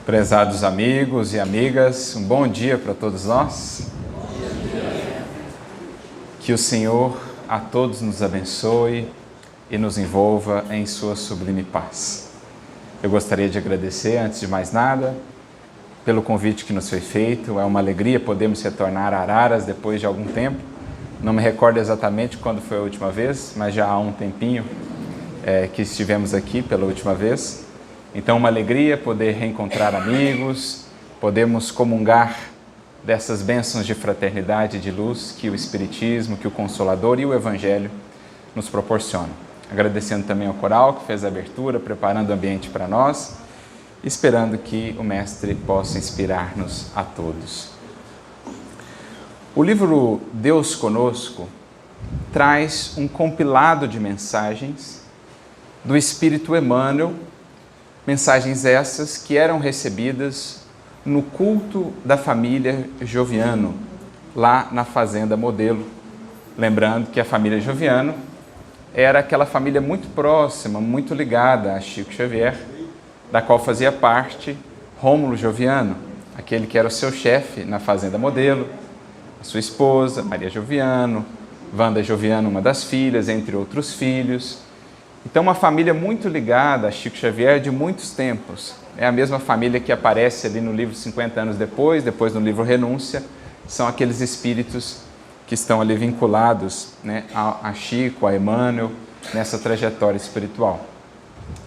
Prezados amigos e amigas, um bom dia para todos nós. Que o Senhor a todos nos abençoe e nos envolva em sua sublime paz. Eu gostaria de agradecer, antes de mais nada, pelo convite que nos foi feito. É uma alegria podermos retornar a Araras depois de algum tempo. Não me recordo exatamente quando foi a última vez, mas já há um tempinho que estivemos aqui pela última vez. Então, uma alegria poder reencontrar amigos, podermos comungar dessas bênçãos de fraternidade e de luz que o Espiritismo, que o Consolador e o Evangelho nos proporcionam. Agradecendo também ao coral que fez a abertura, preparando o ambiente para nós, esperando que o Mestre possa inspirar-nos a todos. O livro Deus Conosco traz um compilado de mensagens do Espírito Emmanuel, mensagens essas que eram recebidas no culto da família Joviano, lá na Fazenda Modelo. Lembrando que a família Joviano era aquela família muito próxima, muito ligada a Chico Xavier, da qual fazia parte Rômulo Joviano, aquele que era o seu chefe na Fazenda Modelo, a sua esposa, Maria Joviano, Wanda Joviano, uma das filhas, entre outros filhos. Então, uma família muito ligada a Chico Xavier de muitos tempos. É a mesma família que aparece ali no livro 50 anos depois no livro Renúncia. São aqueles espíritos que estão ali vinculados, né, a Chico, a Emmanuel, nessa trajetória espiritual.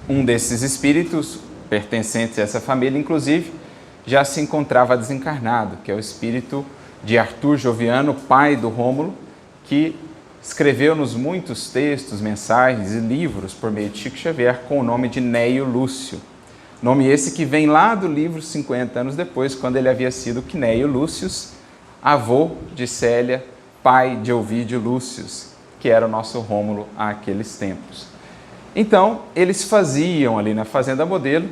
Um desses espíritos, pertencentes a essa família, inclusive, já se encontrava desencarnado, que é o espírito de Arthur Joviano, pai do Rômulo, que escreveu-nos muitos textos, mensagens e livros por meio de Chico Xavier com o nome de Neio Lúcio. Nome esse que vem lá do livro 50 anos depois, quando ele havia sido Cneio Lúcius, avô de Célia, pai de Ovídio Lúcius, que era o nosso Rômulo àqueles tempos. Então, eles faziam ali na Fazenda Modelo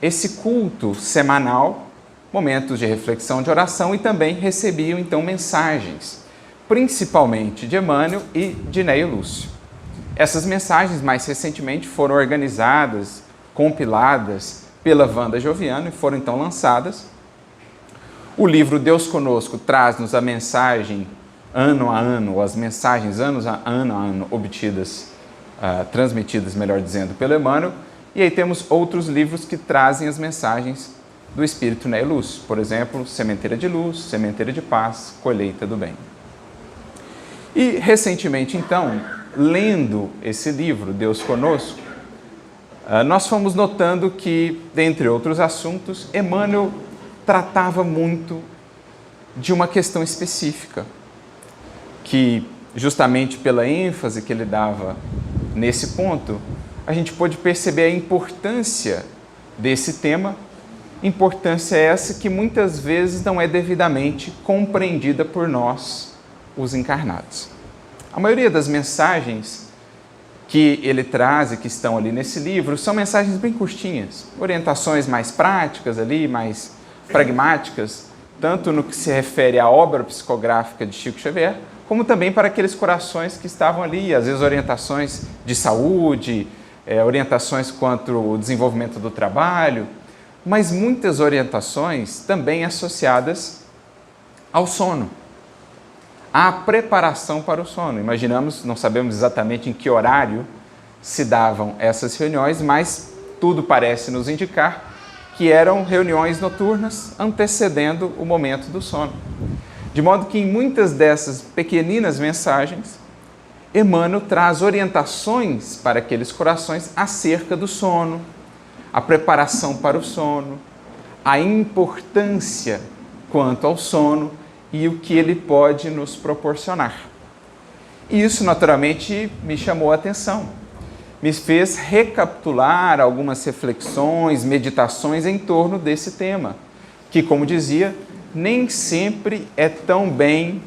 esse culto semanal, momentos de reflexão, de oração, e também recebiam então mensagens, principalmente de Emmanuel e de Neio Lúcio. Essas mensagens, mais recentemente, foram organizadas, compiladas pela Wanda Joviano e foram então lançadas. O livro Deus Conosco traz-nos a mensagem ano a ano, ou as mensagens ano a ano obtidas, transmitidas, melhor dizendo, pelo Emmanuel. E aí temos outros livros que trazem as mensagens do Espírito Neio Lúcio. Por exemplo, Sementeira de Luz, Sementeira de Paz, Colheita do Bem. E, recentemente, então, lendo esse livro, Deus Conosco, nós fomos notando que, dentre outros assuntos, Emmanuel tratava muito de uma questão específica, que, justamente pela ênfase que ele dava nesse ponto, a gente pôde perceber a importância desse tema, importância essa que muitas vezes não é devidamente compreendida por nós, os encarnados. A maioria das mensagens que ele traz e que estão ali nesse livro são mensagens bem curtinhas, orientações mais práticas ali, mais pragmáticas, tanto no que se refere à obra psicográfica de Chico Xavier, como também para aqueles corações que estavam ali, às vezes orientações de saúde, orientações quanto ao desenvolvimento do trabalho, mas muitas orientações também associadas ao sono, à preparação para o sono. Imaginamos, não sabemos exatamente em que horário se davam essas reuniões, mas tudo parece nos indicar que eram reuniões noturnas antecedendo o momento do sono. De modo que em muitas dessas pequeninas mensagens, Emmanuel traz orientações para aqueles corações acerca do sono, a preparação para o sono, a importância quanto ao sono e o que ele pode nos proporcionar. E isso, naturalmente, me chamou a atenção. Me fez recapitular algumas reflexões, meditações em torno desse tema, que, como dizia, nem sempre é tão bem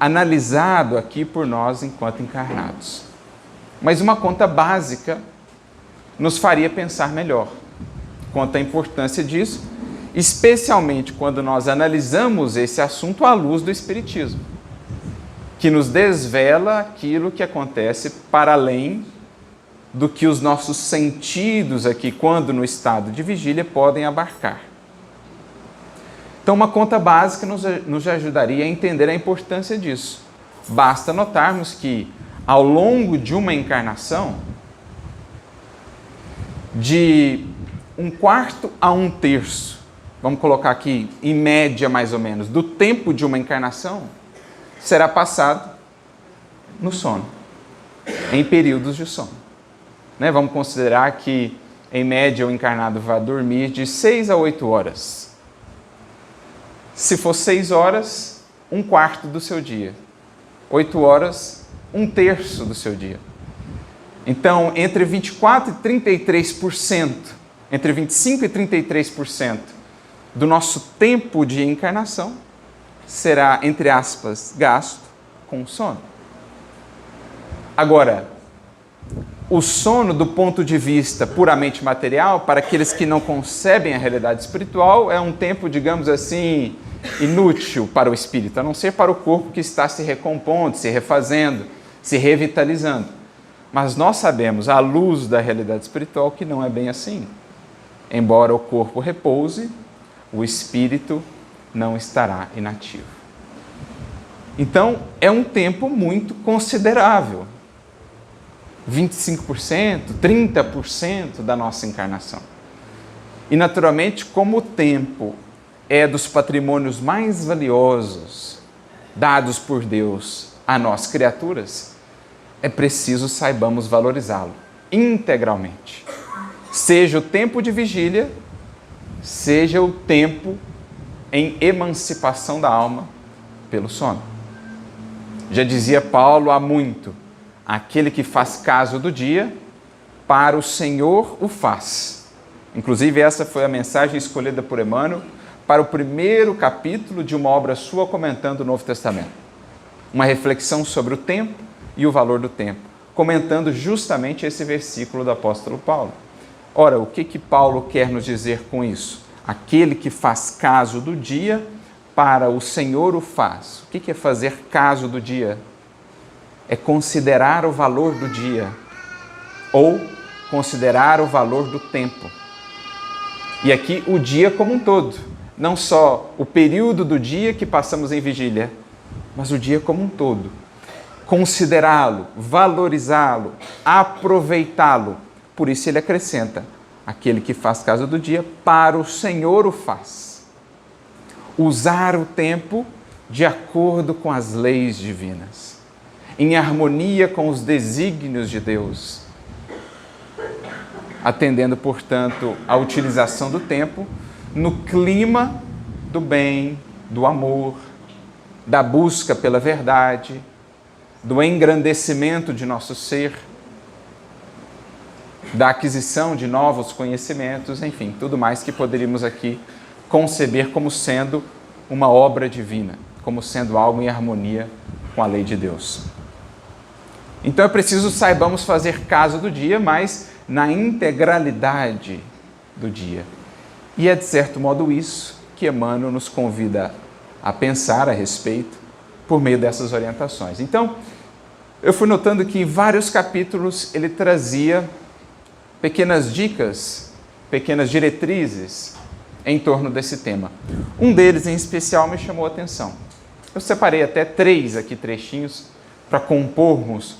analisado aqui por nós enquanto encarnados. Mas uma conta básica nos faria pensar melhor quanto à importância disso, especialmente quando nós analisamos esse assunto à luz do Espiritismo, que nos desvela aquilo que acontece para além do que os nossos sentidos aqui, quando no estado de vigília, podem abarcar. Então, uma conta básica nos ajudaria a entender a importância disso. Basta notarmos que, ao longo de uma encarnação, de 1/4 a 1/3, vamos colocar aqui, em média mais ou menos, do tempo de uma encarnação, será passado no sono, em períodos de sono. Vamos considerar que, em média, o encarnado vai dormir de 6 a 8 horas. Se for 6 horas, 1/4 do seu dia. 8 horas, 1/3 do seu dia. Então, entre 24% e 33%, entre 25% e 33% do nosso tempo de encarnação será, entre aspas, gasto com sono. Agora, o sono, do ponto de vista puramente material, para aqueles que não concebem a realidade espiritual, é um tempo, digamos assim, inútil para o espírito, a não ser para o corpo que está se recompondo, se refazendo, se revitalizando. Mas nós sabemos, à luz da realidade espiritual, que não é bem assim. Embora o corpo repouse, o espírito não estará inativo. Então, é um tempo muito considerável. 25%, 30% da nossa encarnação. E, naturalmente, como o tempo é dos patrimônios mais valiosos dados por Deus a nós, criaturas, é preciso saibamos valorizá-lo integralmente. Seja o tempo de vigília, seja o tempo em emancipação da alma pelo sono. Já dizia Paulo há muito: aquele que faz caso do dia, para o Senhor o faz. Inclusive, essa foi a mensagem escolhida por Emmanuel para o primeiro capítulo de uma obra sua comentando o Novo Testamento. Uma reflexão sobre o tempo e o valor do tempo, comentando justamente esse versículo do apóstolo Paulo. Ora, o que Paulo quer nos dizer com isso? Aquele que faz caso do dia, para o Senhor o faz. O que é fazer caso do dia? É considerar o valor do dia, ou considerar o valor do tempo. E aqui o dia como um todo, não só o período do dia que passamos em vigília, mas o dia como um todo. Considerá-lo, valorizá-lo, aproveitá-lo. Por isso ele acrescenta: aquele que faz caso do dia, para o Senhor o faz. Usar o tempo de acordo com as leis divinas, em harmonia com os desígnios de Deus, atendendo, portanto, à utilização do tempo no clima do bem, do amor, da busca pela verdade, do engrandecimento de nosso ser, da aquisição de novos conhecimentos, enfim, tudo mais que poderíamos aqui conceber como sendo uma obra divina, como sendo algo em harmonia com a lei de Deus. Então é preciso saibamos fazer caso do dia, mas na integralidade do dia. E é de certo modo isso que Emmanuel nos convida a pensar a respeito por meio dessas orientações. Então, eu fui notando que em vários capítulos ele trazia pequenas dicas, pequenas diretrizes em torno desse tema. Um deles em especial me chamou a atenção. Eu separei até 3 aqui trechinhos para compormos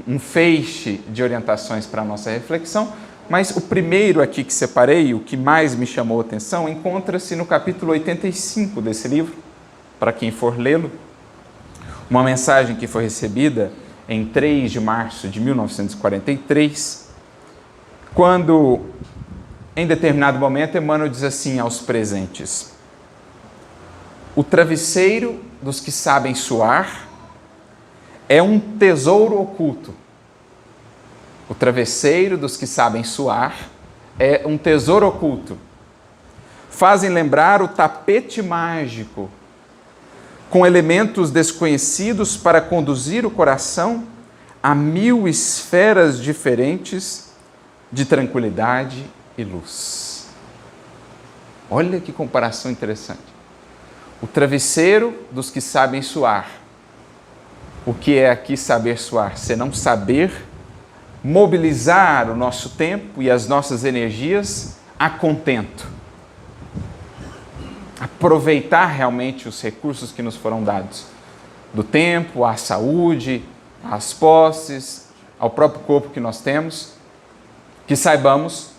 um feixe de orientações para a nossa reflexão, mas o primeiro aqui que separei, o que mais me chamou a atenção, encontra-se no capítulo 85 desse livro, para quem for lê-lo. Uma mensagem que foi recebida em 3 de março de 1943, quando, em determinado momento, Emmanuel diz assim aos presentes: o travesseiro dos que sabem suar é um tesouro oculto. O travesseiro dos que sabem suar é um tesouro oculto. Fazem lembrar o tapete mágico, com elementos desconhecidos para conduzir o coração a 1000 esferas diferentes de tranquilidade e luz. Olha que comparação interessante. O travesseiro dos que sabem suar. O que é aqui saber suar? Senão saber mobilizar o nosso tempo e as nossas energias a contento. aproveitar realmente os recursos que nos foram dados, do tempo, à saúde, às posses, ao próprio corpo que nós temos, que saibamos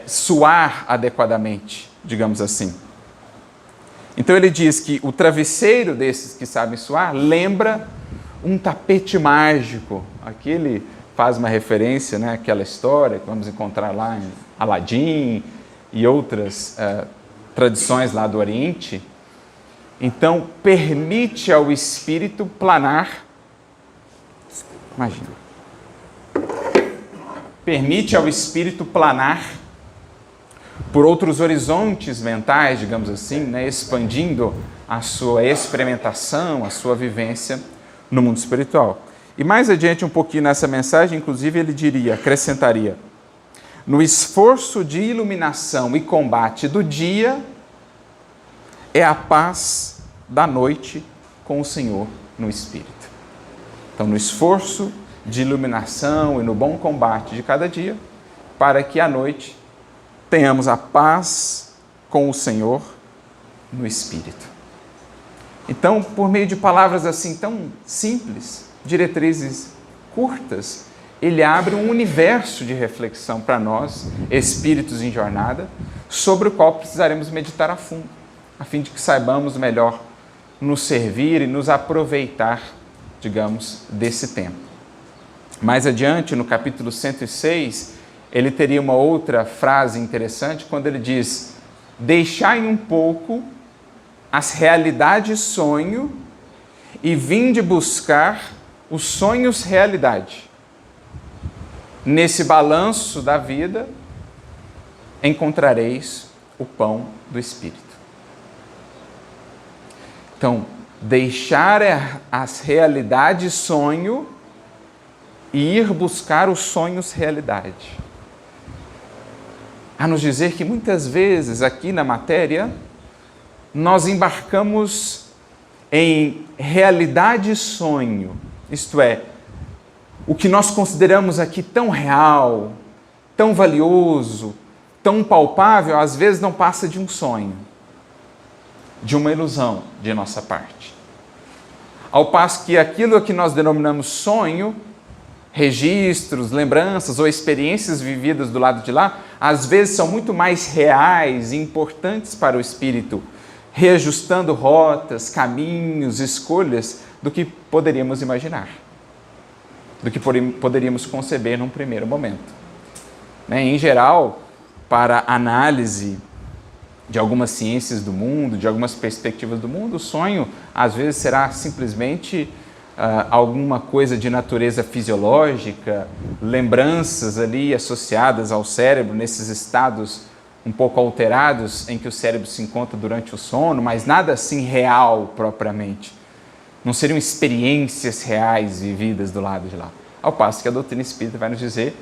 suar adequadamente, digamos assim. Então ele diz que o travesseiro desses que sabem suar lembra um tapete mágico. Aqui ele faz uma referência, né, àquela história que vamos encontrar lá em Aladim e outras tradições lá do Oriente. Então, permite ao espírito planar. Imagina. Permite ao espírito planar por outros horizontes mentais, digamos assim, né, expandindo a sua experimentação, a sua vivência no mundo espiritual. E mais adiante um pouquinho nessa mensagem, inclusive ele diria, acrescentaria: no esforço de iluminação e combate do dia, é a paz da noite com o Senhor no Espírito. Então, no esforço de iluminação e no bom combate de cada dia, para que à noite tenhamos a paz com o Senhor no Espírito. Então, por meio de palavras assim tão simples, diretrizes curtas, ele abre um universo de reflexão para nós, espíritos em jornada, sobre o qual precisaremos meditar a fundo, a fim de que saibamos melhor nos servir e nos aproveitar, digamos, desse tempo. Mais adiante, no capítulo 106, ele teria uma outra frase interessante, quando ele diz: deixai um pouco as realidades sonho e vinde buscar os sonhos realidade. Nesse balanço da vida, encontrareis o pão do Espírito. Então, deixar as realidades sonho e ir buscar os sonhos realidade. A nos dizer que muitas vezes aqui na matéria nós embarcamos em realidade sonho, isto é, o que nós consideramos aqui tão real, tão valioso, tão palpável, às vezes não passa de um sonho, de uma ilusão de nossa parte. Ao passo que aquilo que nós denominamos sonho, registros, lembranças ou experiências vividas do lado de lá, às vezes são muito mais reais e importantes para o espírito, reajustando rotas, caminhos, escolhas, do que poderíamos imaginar, do que poderíamos conceber num primeiro momento. Em geral, para análise de algumas ciências do mundo, de algumas perspectivas do mundo, o sonho às vezes será simplesmente alguma coisa de natureza fisiológica, lembranças ali associadas ao cérebro, nesses estados um pouco alterados em que o cérebro se encontra durante o sono, mas nada assim real propriamente. Não seriam experiências reais vividas do lado de lá. Ao passo que a doutrina espírita vai nos dizer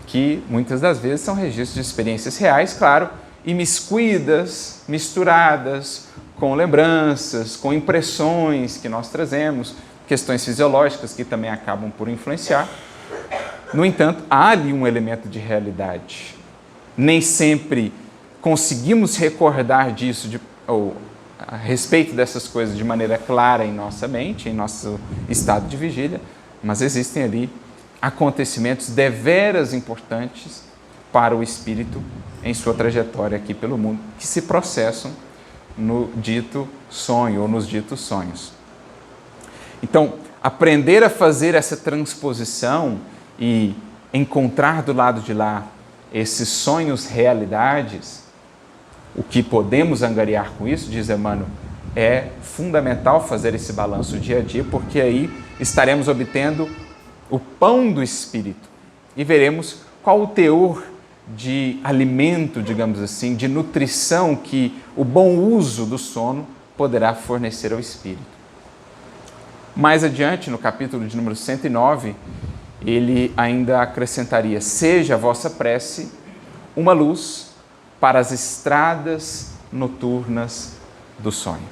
que muitas das vezes são registros de experiências reais, claro, imiscuídas, misturadas com lembranças, com impressões que nós trazemos, questões fisiológicas que também acabam por influenciar. No entanto, há ali um elemento de realidade. Nem sempre conseguimos recordar disso ou a respeito dessas coisas de maneira clara em nossa mente, em nosso estado de vigília, mas existem ali acontecimentos deveras importantes para o espírito em sua trajetória aqui pelo mundo, que se processam no dito sonho ou nos ditos sonhos. Então, aprender a fazer essa transposição e encontrar do lado de lá esses sonhos realidades, o que podemos angariar com isso, diz Emmanuel, é fundamental fazer esse balanço dia a dia, porque aí estaremos obtendo o pão do Espírito e veremos qual o teor de alimento, digamos assim, de nutrição que o bom uso do sono poderá fornecer ao Espírito. Mais adiante, no capítulo de número 109, ele ainda acrescentaria: seja a vossa prece uma luz para as estradas noturnas do sonho.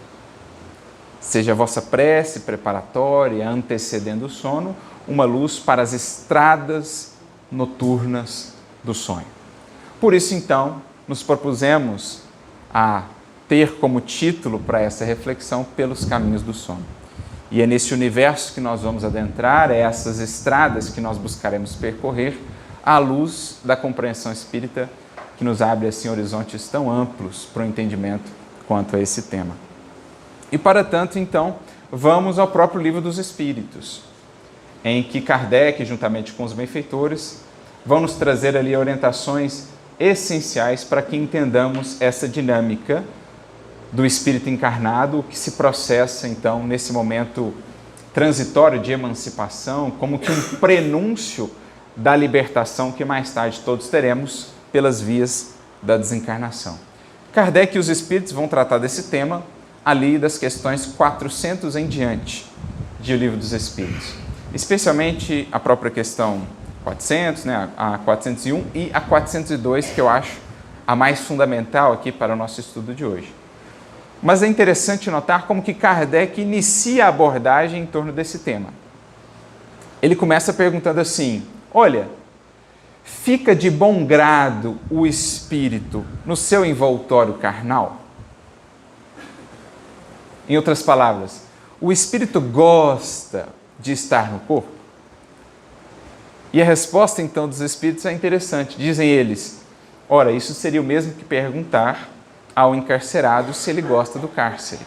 Seja a vossa prece preparatória, antecedendo o sono, uma luz para as estradas noturnas do sonho. Por isso, então, nos propusemos a ter como título para essa reflexão Pelos Caminhos do Sono. E é nesse universo que nós vamos adentrar, é essas estradas que nós buscaremos percorrer à luz da compreensão espírita, que nos abre assim horizontes tão amplos para o entendimento quanto a esse tema. E para tanto, então, vamos ao próprio Livro dos Espíritos, em que Kardec, juntamente com os benfeitores, vão nos trazer ali orientações essenciais para que entendamos essa dinâmica do espírito encarnado, que se processa, então, nesse momento transitório de emancipação, como que um prenúncio da libertação que mais tarde todos teremos pelas vias da desencarnação. Kardec e os espíritos vão tratar desse tema ali das questões 400 em diante de O Livro dos Espíritos, especialmente a própria questão 400, a 401 e a 402, que eu acho a mais fundamental aqui para o nosso estudo de hoje. Mas é interessante notar como que Kardec inicia a abordagem em torno desse tema. Ele começa perguntando assim: olha, fica de bom grado o espírito no seu envoltório carnal? Em outras palavras, o espírito gosta de estar no corpo? E a resposta, então, dos espíritos é interessante. Dizem eles: ora, isso seria o mesmo que perguntar ao encarcerado se ele gosta do cárcere.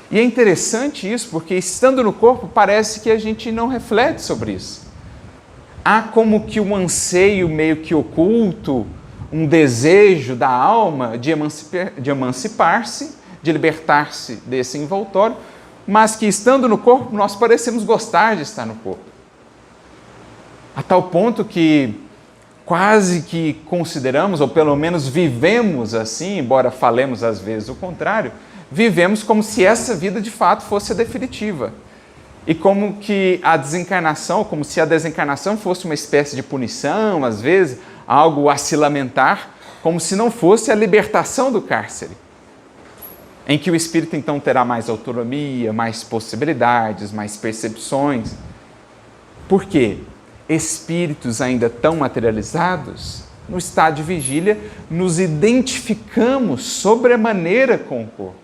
E é interessante isso, porque estando no corpo, parece que a gente não reflete sobre isso. Há como que um anseio meio que oculto, um desejo da alma de emancipar-se, de libertar-se desse envoltório, mas que estando no corpo, nós parecemos gostar de estar no corpo. A tal ponto que quase que consideramos, ou pelo menos vivemos assim, embora falemos às vezes o contrário, vivemos como se essa vida de fato fosse a definitiva. E como que a desencarnação, como se a desencarnação fosse uma espécie de punição, às vezes, algo a se lamentar, como se não fosse a libertação do cárcere, em que o espírito então terá mais autonomia, mais possibilidades, mais percepções. Por quê? Espíritos ainda tão materializados, no estado de vigília, nos identificamos sobremaneira com o corpo.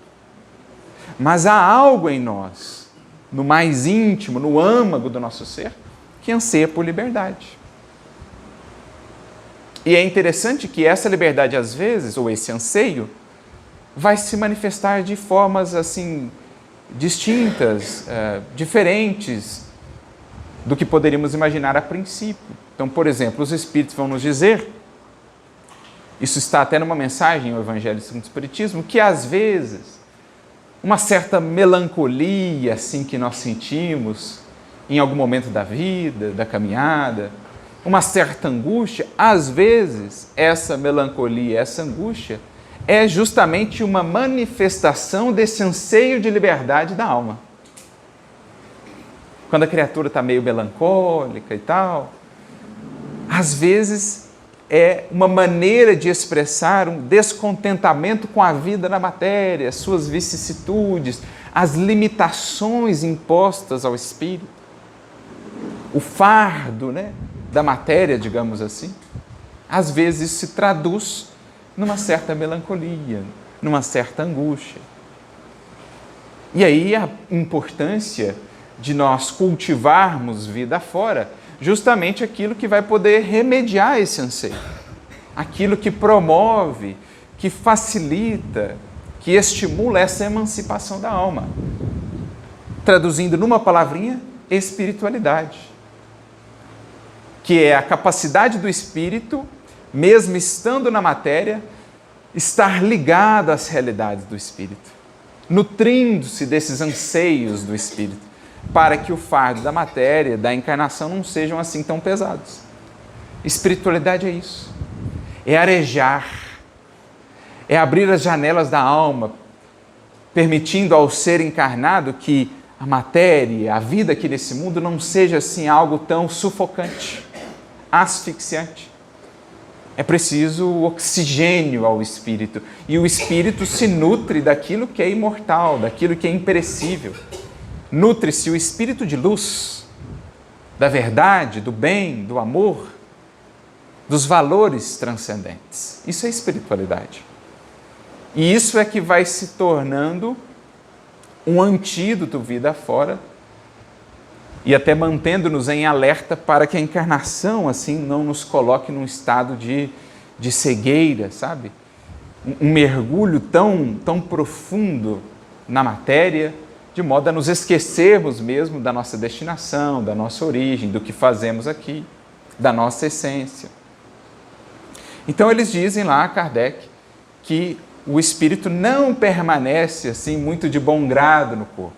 Mas há algo em nós, no mais íntimo, no âmago do nosso ser, que anseia por liberdade. E é interessante que essa liberdade, às vezes, ou esse anseio, vai se manifestar de formas assim distintas, diferentes do que poderíamos imaginar a princípio. Então, por exemplo, os Espíritos vão nos dizer, isso está até numa mensagem no Evangelho segundo o Espiritismo, que às vezes uma certa melancolia assim que nós sentimos em algum momento da vida, da caminhada, uma certa angústia, às vezes essa melancolia, essa angústia é justamente uma manifestação desse anseio de liberdade da alma. Quando a criatura está meio melancólica e tal, às vezes é uma maneira de expressar um descontentamento com a vida na matéria, suas vicissitudes, as limitações impostas ao espírito, o fardo, da matéria, digamos assim. Às vezes se traduz numa certa melancolia, numa certa angústia. E aí a importância de nós cultivarmos vida fora, justamente aquilo que vai poder remediar esse anseio, aquilo que promove, que facilita, que estimula essa emancipação da alma. Traduzindo numa palavrinha, espiritualidade, que é a capacidade do espírito, mesmo estando na matéria, estar ligado às realidades do espírito, nutrindo-se desses anseios do espírito, para que o fardo da matéria, da encarnação, não sejam assim tão pesados. Espiritualidade é isso. É arejar, é abrir as janelas da alma, permitindo ao ser encarnado que a matéria, a vida aqui nesse mundo não seja assim algo tão sufocante, asfixiante. É preciso oxigênio ao espírito, e o espírito se nutre daquilo que é imortal, daquilo que é imperecível. Nutre-se o espírito de luz, da verdade, do bem, do amor. dos valores transcendentes. Isso é espiritualidade. E isso é que vai se tornando um antídoto vida fora e até mantendo-nos em alerta para que a encarnação assim não nos coloque num estado de cegueira, sabe? Um mergulho tão profundo na matéria, de modo a nos esquecermos mesmo da nossa destinação, da nossa origem, do que fazemos aqui, da nossa essência. Então eles dizem lá, Kardec, que o espírito não permanece assim muito de bom grado no corpo.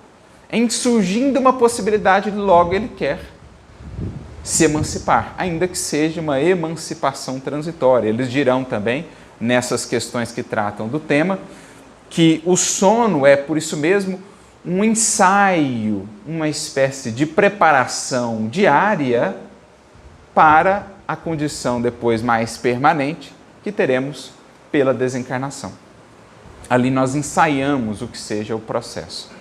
Em surgindo uma possibilidade, logo ele quer se emancipar, ainda que seja uma emancipação transitória. Eles dirão também, nessas questões que tratam do tema, que o sono é, por isso mesmo, um ensaio, uma espécie de preparação diária para a condição depois mais permanente que teremos pela desencarnação. Ali nós ensaiamos o que seja o processo.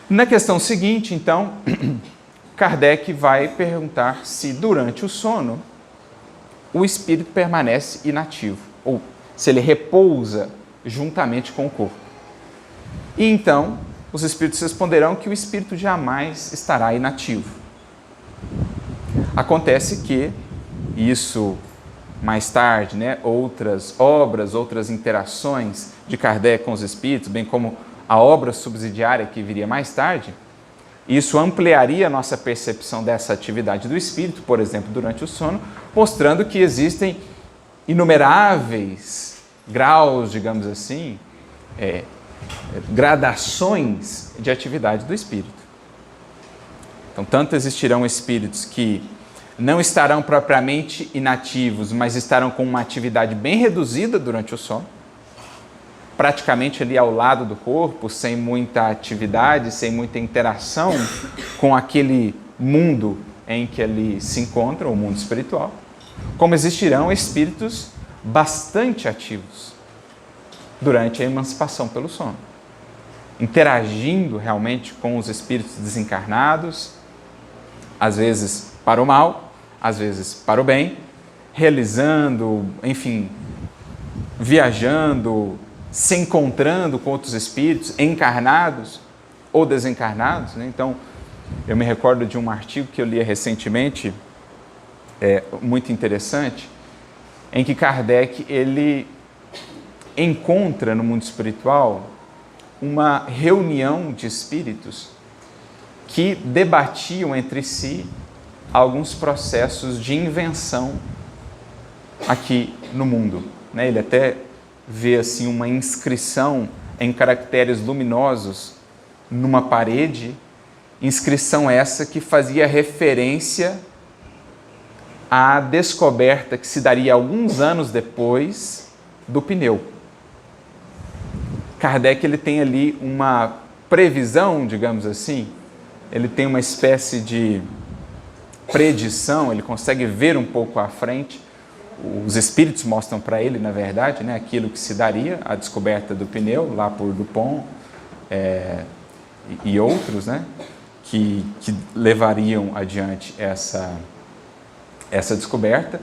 Na questão seguinte, então, Kardec vai perguntar se durante o sono o espírito permanece inativo, ou se ele repousa juntamente com o corpo. E então, os espíritos responderão que o espírito jamais estará inativo. Acontece que isso, mais tarde, outras obras, outras interações de Kardec com os espíritos, bem como a obra subsidiária que viria mais tarde, isso ampliaria a nossa percepção dessa atividade do espírito, por exemplo, durante o sono, mostrando que existem inumeráveis graus, digamos assim, gradações de atividade do espírito. Então, tanto existirão espíritos que não estarão propriamente inativos, mas estarão com uma atividade bem reduzida durante o sono, praticamente ali ao lado do corpo, sem muita atividade, sem muita interação com aquele mundo em que ali se encontra, o mundo espiritual, como existirão espíritos bastante ativos durante a emancipação pelo sono, interagindo realmente com os espíritos desencarnados, às vezes para o mal, às vezes para o bem, realizando, enfim, viajando, se encontrando com outros espíritos encarnados ou desencarnados. Então, eu me recordo de um artigo que eu li recentemente, muito interessante, em que Kardec ele encontra no mundo espiritual uma reunião de espíritos que debatiam entre si alguns processos de invenção aqui no mundo. Ele até vê assim uma inscrição em caracteres luminosos numa parede, inscrição essa que fazia referência à descoberta que se daria alguns anos depois do pneu. Kardec ele tem ali uma previsão, digamos assim, ele tem uma espécie de predição, ele consegue ver um pouco à frente. Os espíritos mostram para ele, na verdade, aquilo que se daria, a descoberta do pneu, lá por Dupont e outros, que levariam adiante essa descoberta.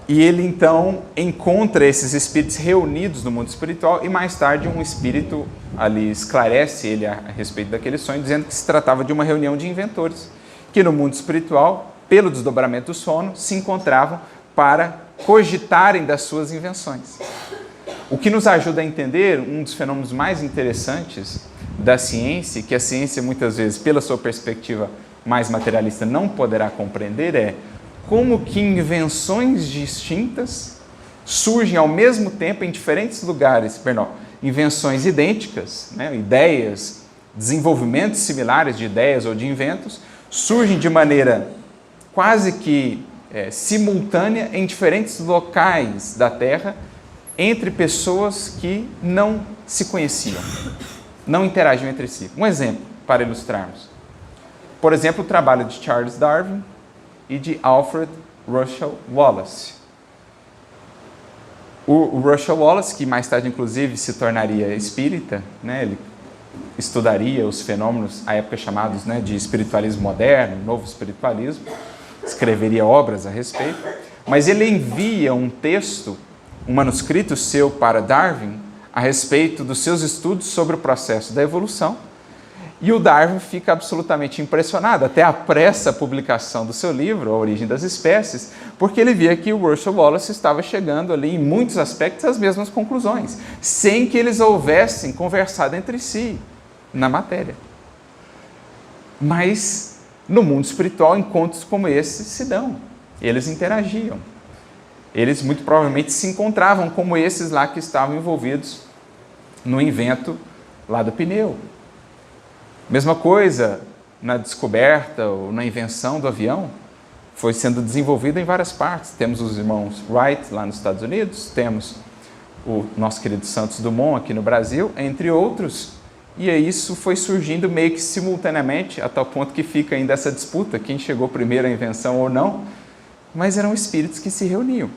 E ele, então, encontra esses espíritos reunidos no mundo espiritual e, mais tarde, um espírito ali esclarece ele a respeito daquele sonho, dizendo que se tratava de uma reunião de inventores, que no mundo espiritual, pelo desdobramento do sono, se encontravam para cogitarem das suas invenções. O que nos ajuda a entender um dos fenômenos mais interessantes da ciência, que a ciência muitas vezes, pela sua perspectiva mais materialista, não poderá compreender, é como que invenções distintas surgem ao mesmo tempo em diferentes lugares, invenções idênticas, ideias, desenvolvimentos similares de ideias ou de inventos, surgem de maneira quase que simultânea em diferentes locais da Terra, entre pessoas que não se conheciam, não interagiam entre si. Um exemplo para ilustrarmos. Por exemplo, o trabalho de Charles Darwin e de Alfred Russel Wallace. O Russel Wallace, que mais tarde inclusive se tornaria espírita, ele estudaria os fenômenos à época chamados de espiritualismo moderno, novo espiritualismo, escreveria obras a respeito, mas ele envia um texto, um manuscrito seu para Darwin a respeito dos seus estudos sobre o processo da evolução. E o Darwin fica absolutamente impressionado, até apressa a publicação do seu livro, A Origem das Espécies, porque ele via que o Herschel Wallace estava chegando ali, em muitos aspectos, às mesmas conclusões, sem que eles houvessem conversado entre si na matéria. Mas, no mundo espiritual, encontros como esse se dão. Eles interagiam. Eles, muito provavelmente, se encontravam como esses lá que estavam envolvidos no invento lá do pneu. Mesma coisa na descoberta ou na invenção do avião, foi sendo desenvolvida em várias partes. Temos os irmãos Wright lá nos Estados Unidos, temos o nosso querido Santos Dumont aqui no Brasil, entre outros, e aí isso foi surgindo meio que simultaneamente, a tal ponto que fica ainda essa disputa, quem chegou primeiro à invenção ou não, mas eram espíritos que se reuniam.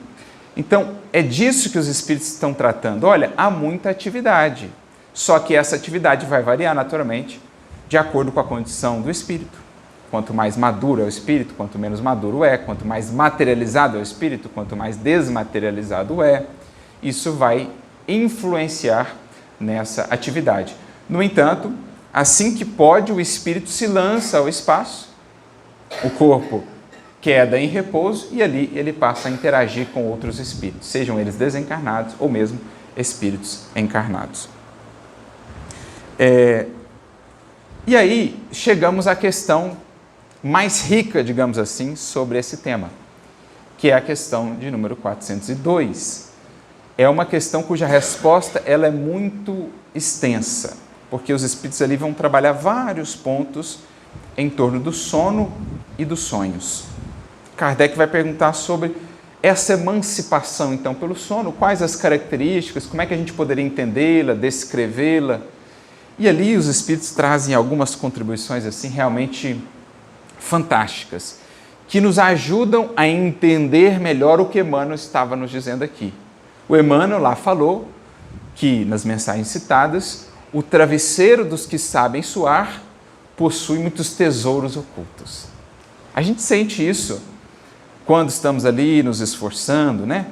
Então, é disso que os espíritos estão tratando. Olha, há muita atividade, só que essa atividade vai variar naturalmente de acordo com a condição do espírito. Quanto mais maduro é o espírito, quanto menos maduro é, quanto mais materializado é o espírito, quanto mais desmaterializado é, isso vai influenciar nessa atividade. No entanto, assim que pode, o espírito se lança ao espaço, o corpo queda em repouso e ali ele passa a interagir com outros espíritos, sejam eles desencarnados ou mesmo espíritos encarnados. E aí chegamos à questão mais rica, digamos assim, sobre esse tema, que é a questão de número 402. É uma questão cuja resposta ela é muito extensa, porque os espíritos ali vão trabalhar vários pontos em torno do sono e dos sonhos. Kardec vai perguntar sobre essa emancipação, então, pelo sono, quais as características, como é que a gente poderia entendê-la, descrevê-la. E ali os espíritos trazem algumas contribuições assim realmente fantásticas, que nos ajudam a entender melhor o que Emmanuel estava nos dizendo aqui. O Emmanuel lá falou que, nas mensagens citadas, o travesseiro dos que sabem suar possui muitos tesouros ocultos. A gente sente isso quando estamos ali nos esforçando, né?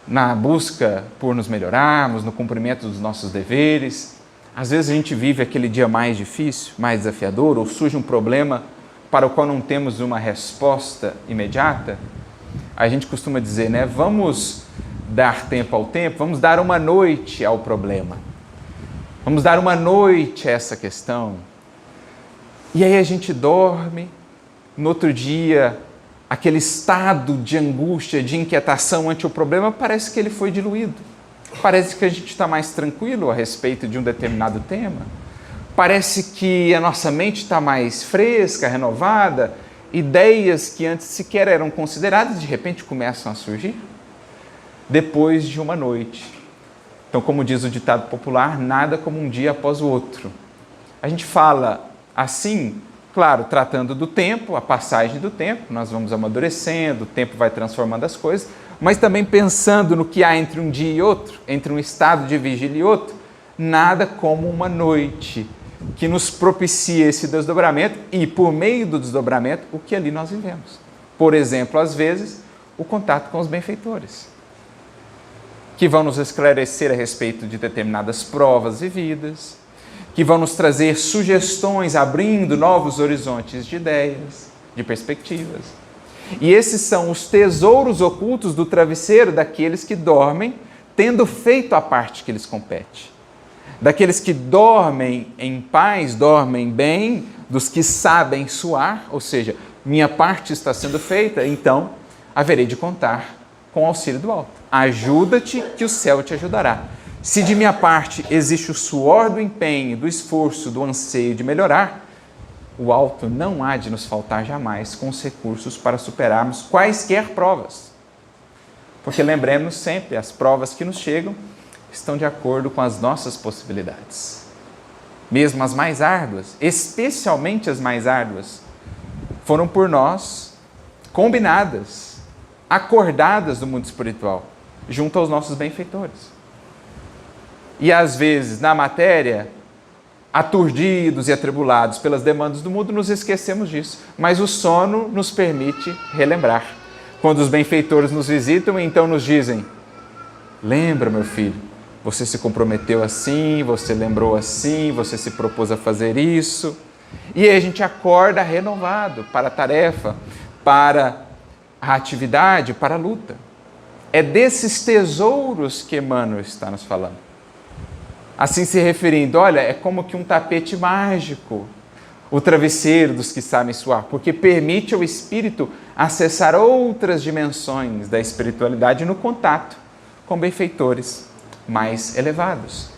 Na busca por nos melhorarmos, no cumprimento dos nossos deveres. Às vezes a gente vive aquele dia mais difícil, mais desafiador, ou surge um problema para o qual não temos uma resposta imediata. A gente costuma dizer, né? Vamos dar tempo ao tempo, vamos dar uma noite ao problema. Vamos dar uma noite a essa questão. E aí a gente dorme, no outro dia, aquele estado de angústia, de inquietação ante o problema, parece que ele foi diluído. Parece que a gente está mais tranquilo a respeito de um determinado tema. Parece que a nossa mente está mais fresca, renovada. Ideias que antes sequer eram consideradas, de repente começam a surgir. Depois de uma noite. Então, como diz o ditado popular, nada como um dia após o outro. A gente fala assim, claro, tratando do tempo, a passagem do tempo, nós vamos amadurecendo, o tempo vai transformando as coisas, mas também pensando no que há entre um dia e outro, entre um estado de vigília e outro, nada como uma noite que nos propicia esse desdobramento e, por meio do desdobramento, o que ali nós vivemos. Por exemplo, às vezes, o contato com os benfeitores, que vão nos esclarecer a respeito de determinadas provas vividas, que vão nos trazer sugestões, abrindo novos horizontes de ideias, de perspectivas. E esses são os tesouros ocultos do travesseiro daqueles que dormem, tendo feito a parte que lhes compete. Daqueles que dormem em paz, dormem bem, dos que sabem suar, ou seja, minha parte está sendo feita, então haverei de contar com o auxílio do alto. Ajuda-te que o céu te ajudará. Se de minha parte existe o suor do empenho, do esforço, do anseio de melhorar, o alto não há de nos faltar jamais com os recursos para superarmos quaisquer provas. Porque lembremos sempre, as provas que nos chegam estão de acordo com as nossas possibilidades. Mesmo as mais árduas, especialmente as mais árduas, foram por nós combinadas, acordadas do mundo espiritual, junto aos nossos benfeitores. E às vezes, na matéria, aturdidos e atribulados pelas demandas do mundo, nos esquecemos disso. Mas o sono nos permite relembrar. Quando os benfeitores nos visitam, então nos dizem: lembra, meu filho, você se comprometeu assim, você lembrou assim, você se propôs a fazer isso. E aí a gente acorda renovado para a tarefa, para a atividade, para a luta. É desses tesouros que Emmanuel está nos falando. Assim se referindo, olha, é como que um tapete mágico, o travesseiro dos que sabem suar, porque permite ao espírito acessar outras dimensões da espiritualidade no contato com benfeitores mais elevados,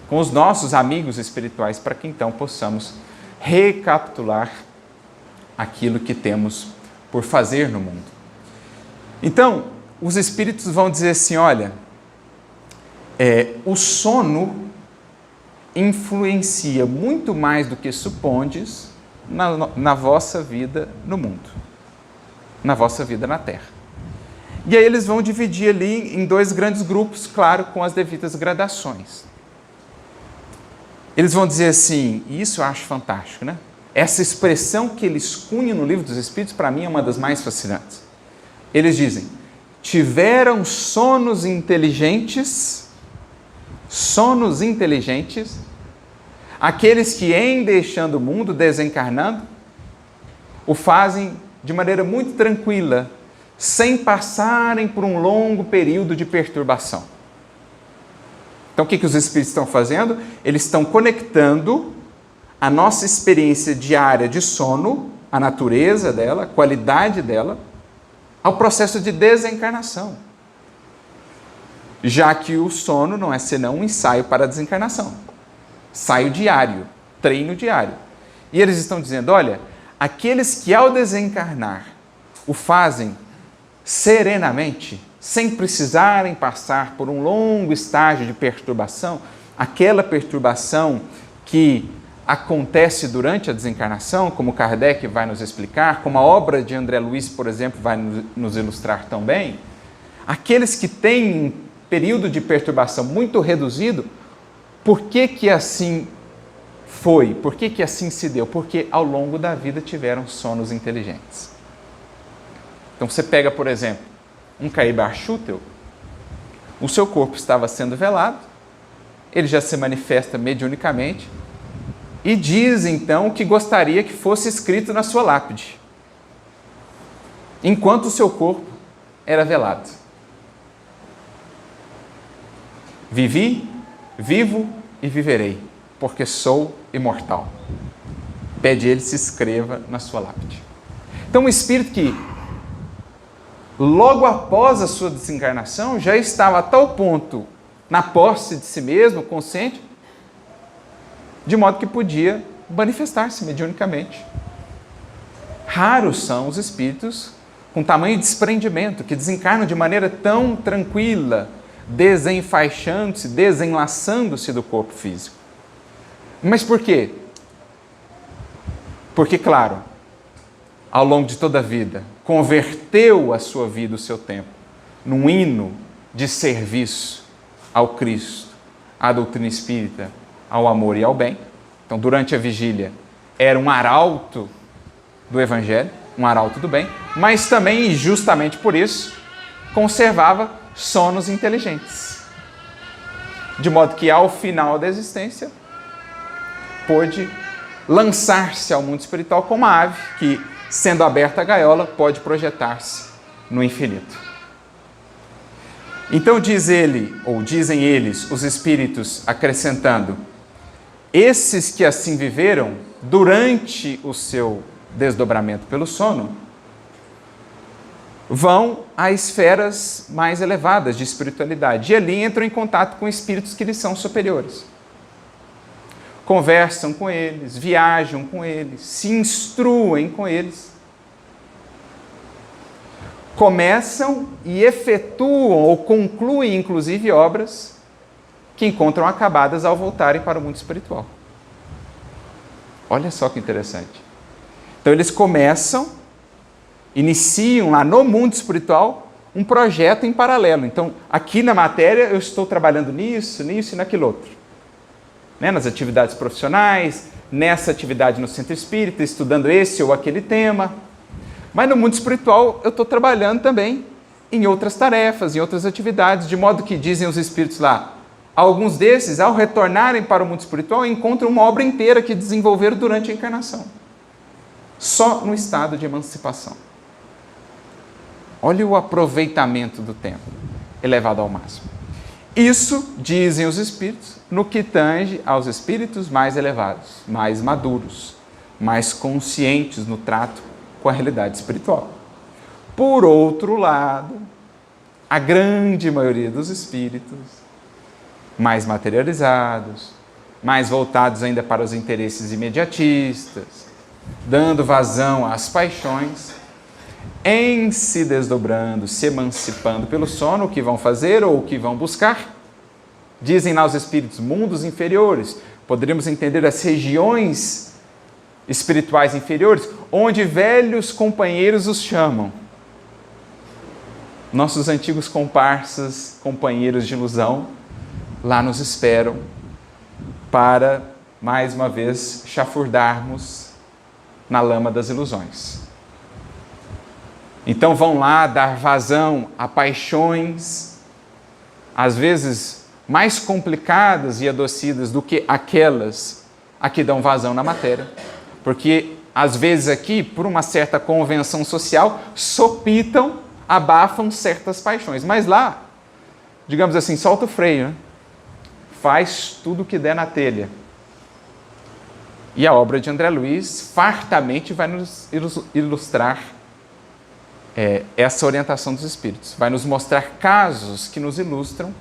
com os nossos amigos espirituais, para que então possamos recapitular aquilo que temos por fazer no mundo. Então, os espíritos vão dizer assim, olha, o sono influencia muito mais do que supondes na vossa vida no mundo, na vossa vida na Terra. E aí eles vão dividir ali em 2 grandes grupos, claro, com as devidas gradações. Eles vão dizer assim, e isso eu acho fantástico, né? Essa expressão que eles cunham no Livro dos Espíritos, para mim, é uma das mais fascinantes. Eles dizem, tiveram sonos inteligentes, aqueles que, em deixando o mundo, desencarnando, o fazem de maneira muito tranquila, sem passarem por um longo período de perturbação. Então, o que os espíritos estão fazendo? Eles estão conectando a nossa experiência diária de sono, a natureza dela, a qualidade dela, ao processo de desencarnação. Já que o sono não é senão um ensaio para a desencarnação. Ensaio diário, treino diário. E eles estão dizendo, olha, aqueles que ao desencarnar o fazem serenamente, sem precisarem passar por um longo estágio de perturbação, aquela perturbação que acontece durante a desencarnação, como Kardec vai nos explicar, como a obra de André Luiz, por exemplo, vai nos ilustrar tão bem, aqueles que têm um período de perturbação muito reduzido, por que assim foi? Por que assim se deu? Porque ao longo da vida tiveram sonos inteligentes. Então você pega, por exemplo, um Caibar Schutel, o seu corpo estava sendo velado, ele já se manifesta mediunicamente e diz então que gostaria que fosse escrito na sua lápide, enquanto o seu corpo era velado. Vivi, vivo e viverei, porque sou imortal. Pede ele se escreva na sua lápide. Então o espírito que logo após a sua desencarnação, já estava a tal ponto na posse de si mesmo, consciente, de modo que podia manifestar-se mediunicamente. Raros são os espíritos com tamanho desprendimento, que desencarnam de maneira tão tranquila, desenfaixando-se, desenlaçando-se do corpo físico. Mas por quê? Porque, claro, ao longo de toda a vida, converteu a sua vida, o seu tempo, num hino de serviço ao Cristo, à doutrina espírita, ao amor e ao bem. Então, durante a vigília, era um arauto do Evangelho, um arauto do bem, mas também, e justamente por isso, conservava sonos inteligentes. De modo que, ao final da existência, pôde lançar-se ao mundo espiritual como uma ave que, sendo aberta a gaiola, pode projetar-se no infinito. Então diz ele, ou dizem eles, os espíritos, acrescentando, esses que assim viveram durante o seu desdobramento pelo sono, vão a esferas mais elevadas de espiritualidade e ali entram em contato com espíritos que lhes são superiores. Conversam com eles, viajam com eles, se instruem com eles. Começam e efetuam ou concluem, inclusive, obras que encontram acabadas ao voltarem para o mundo espiritual. Olha só que interessante. Então, eles iniciam lá no mundo espiritual um projeto em paralelo. Então, aqui na matéria, eu estou trabalhando nisso e naquilo outro. né, nas atividades profissionais, nessa atividade no centro espírita, estudando esse ou aquele tema. Mas no mundo espiritual eu estou trabalhando também em outras tarefas, em outras atividades, de modo que dizem os espíritos lá, alguns desses, ao retornarem para o mundo espiritual, encontram uma obra inteira que desenvolveram durante a encarnação, só no estado de emancipação. Olha o aproveitamento do tempo, elevado ao máximo. Isso, dizem os espíritos, no que tange aos espíritos mais elevados, mais maduros, mais conscientes no trato com a realidade espiritual. Por outro lado, a grande maioria dos espíritos, mais materializados, mais voltados ainda para os interesses imediatistas, dando vazão às paixões, em se desdobrando, se emancipando pelo sono, o que vão fazer ou o que vão buscar? Dizem lá os espíritos, mundos inferiores, poderíamos entender as regiões espirituais inferiores, onde velhos companheiros os chamam. Nossos antigos comparsas, companheiros de ilusão, lá nos esperam para, mais uma vez, chafurdarmos na lama das ilusões. Então vão lá dar vazão a paixões, às vezes mais complicadas e adoecidas do que aquelas a que dão vazão na matéria. Porque, às vezes aqui, por uma certa convenção social, sopitam, abafam certas paixões. Mas lá, digamos assim, solta o freio, né? Faz tudo o que der na telha. E a obra de André Luiz fartamente vai nos ilustrar essa orientação dos espíritos. Vai nos mostrar casos que nos ilustram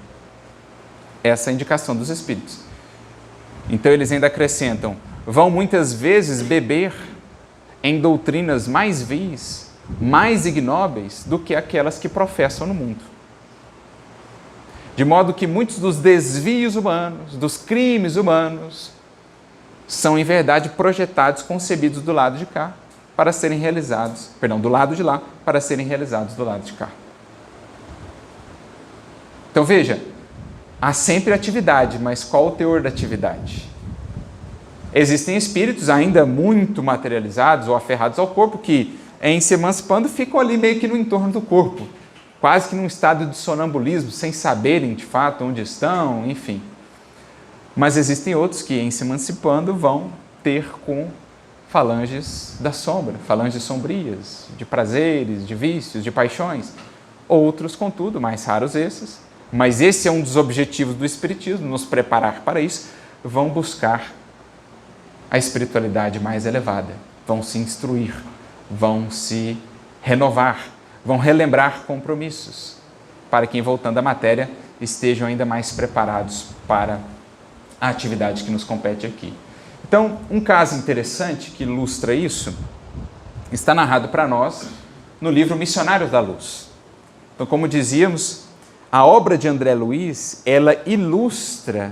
essa indicação dos espíritos. Então eles ainda acrescentam, vão muitas vezes beber em doutrinas mais vis, mais ignóbeis do que aquelas que professam no mundo. De modo que muitos dos desvios humanos, dos crimes humanos, são em verdade projetados, concebidos do lado de cá, para serem realizados, do lado de lá, para serem realizados do lado de cá. Então veja, há sempre atividade, mas qual o teor da atividade? Existem espíritos ainda muito materializados ou aferrados ao corpo que, em se emancipando, ficam ali meio que no entorno do corpo, quase que num estado de sonambulismo, sem saberem de fato onde estão, enfim. Mas existem outros que, em se emancipando, vão ter com falanges da sombra, falanges sombrias, de prazeres, de vícios, de paixões. Outros, contudo, mais raros esses, mas esse é um dos objetivos do Espiritismo, nos preparar para isso, vão buscar a espiritualidade mais elevada, vão se instruir, vão se renovar, vão relembrar compromissos, para que, voltando à matéria, estejam ainda mais preparados para a atividade que nos compete aqui. Então, um caso interessante que ilustra isso está narrado para nós no livro Missionários da Luz. Então, como dizíamos, a obra de André Luiz, ela ilustra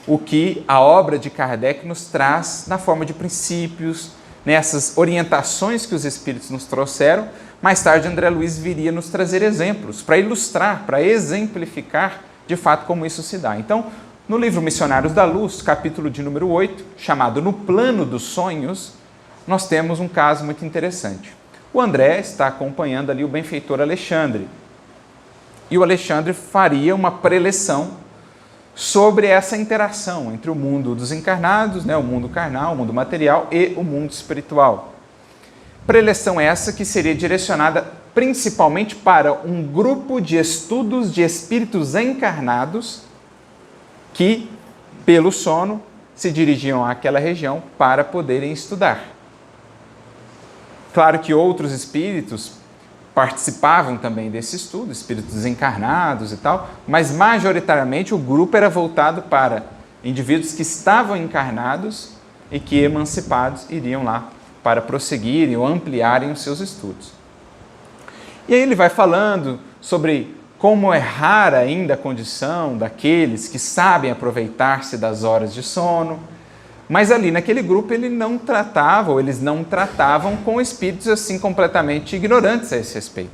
o que a obra de Kardec nos traz na forma de princípios, nessas orientações que os Espíritos nos trouxeram. Mais tarde, André Luiz viria nos trazer exemplos para ilustrar, para exemplificar de fato como isso se dá. Então, no livro Missionários da Luz, capítulo de número 8, chamado No Plano dos Sonhos, nós temos um caso muito interessante. O André está acompanhando ali o benfeitor Alexandre. E o Alexandre faria uma preleção sobre essa interação entre o mundo dos encarnados, o mundo carnal, o mundo material e o mundo espiritual. Preleção essa que seria direcionada principalmente para um grupo de estudos de espíritos encarnados que, pelo sono, se dirigiam àquela região para poderem estudar. Claro que outros espíritos participavam também desse estudo, espíritos encarnados e tal, mas majoritariamente o grupo era voltado para indivíduos que estavam encarnados e que, emancipados, iriam lá para prosseguirem ou ampliarem os seus estudos. E aí ele vai falando sobre como é rara ainda a condição daqueles que sabem aproveitar-se das horas de sono, mas ali naquele grupo eles não tratavam com espíritos assim completamente ignorantes a esse respeito.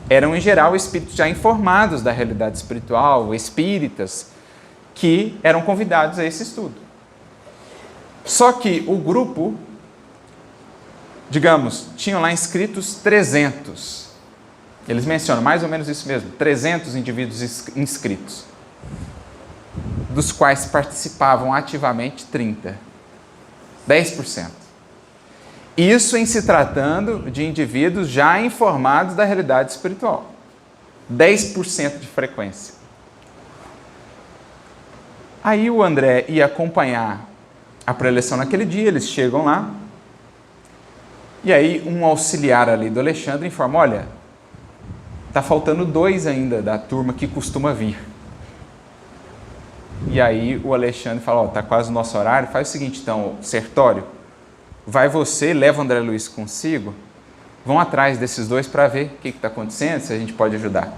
Eram, em geral, espíritos já informados da realidade espiritual, espíritas, que eram convidados a esse estudo. Só que o grupo, digamos, tinham lá inscritos 300. Eles mencionam mais ou menos isso mesmo, 300 indivíduos inscritos, dos quais participavam ativamente 30, 10%. Isso em se tratando de indivíduos já informados da realidade espiritual. 10% de frequência. Aí o André ia acompanhar a preleção naquele dia, eles chegam lá, e aí um auxiliar ali do Alexandre informa, olha, está faltando 2 ainda da turma que costuma vir. E aí o Alexandre fala, está quase o nosso horário, faz o seguinte então, Sertório, vai você, leva o André Luiz consigo, vão atrás desses 2 para ver o que está acontecendo, se a gente pode ajudar.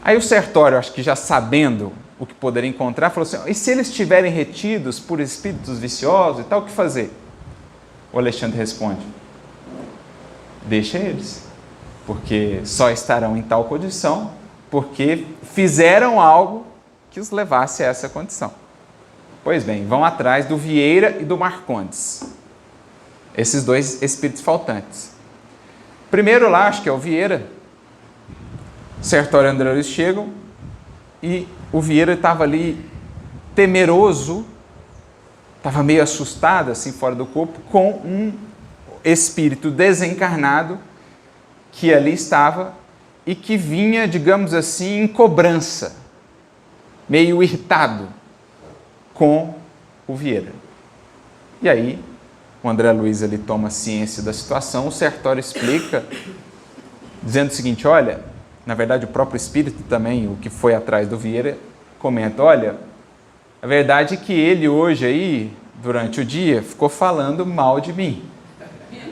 Aí o Sertório, acho que já sabendo o que poderia encontrar, falou assim, e se eles estiverem retidos por espíritos viciosos e tal, o que fazer? O Alexandre responde, deixa eles, porque só estarão em tal condição, porque fizeram algo que os levasse a essa condição. Pois bem, vão atrás do Vieira e do Marcondes, esses 2 espíritos faltantes. Primeiro lá, acho que é o Vieira, Sertório e André Luiz chegam, e o Vieira estava ali temeroso, estava meio assustado, assim, fora do corpo, com um espírito desencarnado que ali estava e que vinha, digamos assim, em cobrança, meio irritado com o Vieira. E aí, o André Luiz ali toma ciência da situação, o Sertório explica, dizendo o seguinte, olha, na verdade o próprio espírito também, o que foi atrás do Vieira, comenta, olha, a verdade é que ele hoje aí, durante o dia, ficou falando mal de mim.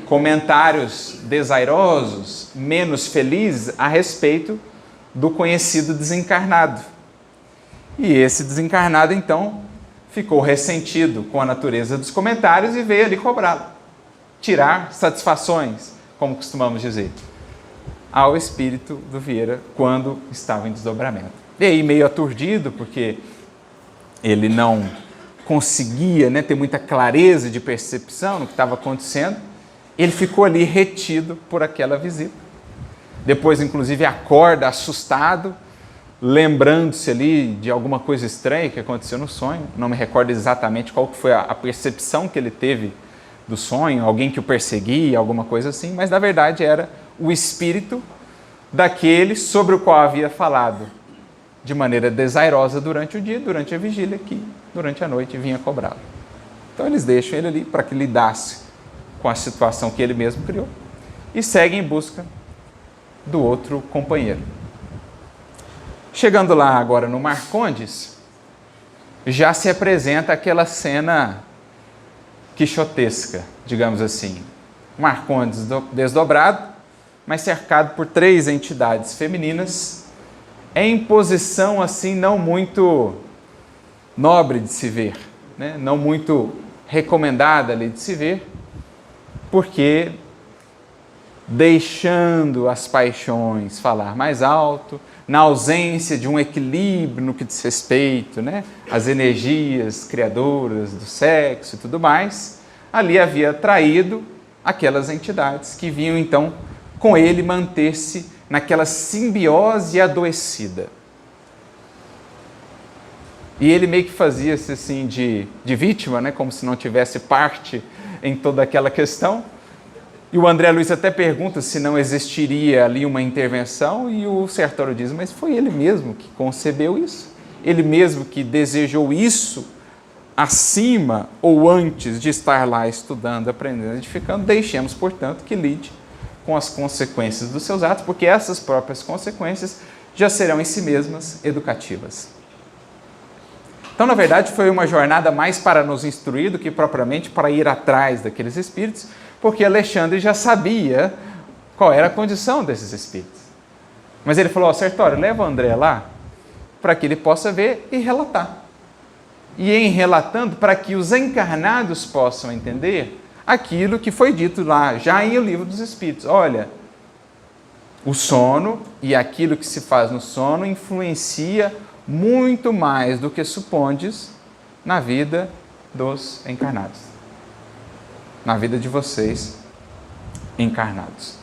Comentários desairosos, menos felizes a respeito do conhecido desencarnado. E esse desencarnado, então, ficou ressentido com a natureza dos comentários e veio ali cobrá-lo. Tirar satisfações, como costumamos dizer, ao espírito do Vieira quando estava em desdobramento. E aí, meio aturdido, porque ele não conseguia, né, ter muita clareza de percepção no que estava acontecendo, ele ficou ali retido por aquela visita. Depois, inclusive, acorda assustado, lembrando-se ali de alguma coisa estranha que aconteceu no sonho. Não me recordo exatamente qual foi a percepção que ele teve do sonho, alguém que o perseguia, alguma coisa assim, mas na verdade era o espírito daquele sobre o qual havia falado de maneira desairosa durante o dia, durante a vigília, que durante a noite vinha cobrá-lo. Então eles deixam ele ali para que lidasse com a situação que ele mesmo criou e seguem em busca do outro companheiro. Chegando lá agora no Marcondes, já se apresenta aquela cena quixotesca, digamos assim. Marcondes desdobrado, mas cercado por 3 entidades femininas, em posição assim não muito nobre de se ver, né? Não muito recomendada ali de se ver, porque deixando as paixões falar mais alto, na ausência de um equilíbrio no que diz respeito, né, às energias criadoras do sexo e tudo mais, ali havia atraído aquelas entidades que vinham então com ele manter-se naquela simbiose adoecida. E ele meio que fazia-se assim de vítima, né, como se não tivesse parte em toda aquela questão. E o André Luiz até pergunta se não existiria ali uma intervenção, e o Sertório diz, mas foi ele mesmo que concebeu isso, ele mesmo que desejou isso acima ou antes de estar lá estudando, aprendendo, edificando, deixemos, portanto, que lide com as consequências dos seus atos, porque essas próprias consequências já serão em si mesmas educativas. Então, na verdade, foi uma jornada mais para nos instruir do que propriamente para ir atrás daqueles espíritos, porque Alexandre já sabia qual era a condição desses espíritos. Mas ele falou, Sertório, leva o André lá para que ele possa ver e relatar. E em relatando, para que os encarnados possam entender aquilo que foi dito lá, já em O Livro dos Espíritos. Olha, o sono e aquilo que se faz no sono influencia muito mais do que supondes na vida dos encarnados. Na vida de vocês, encarnados.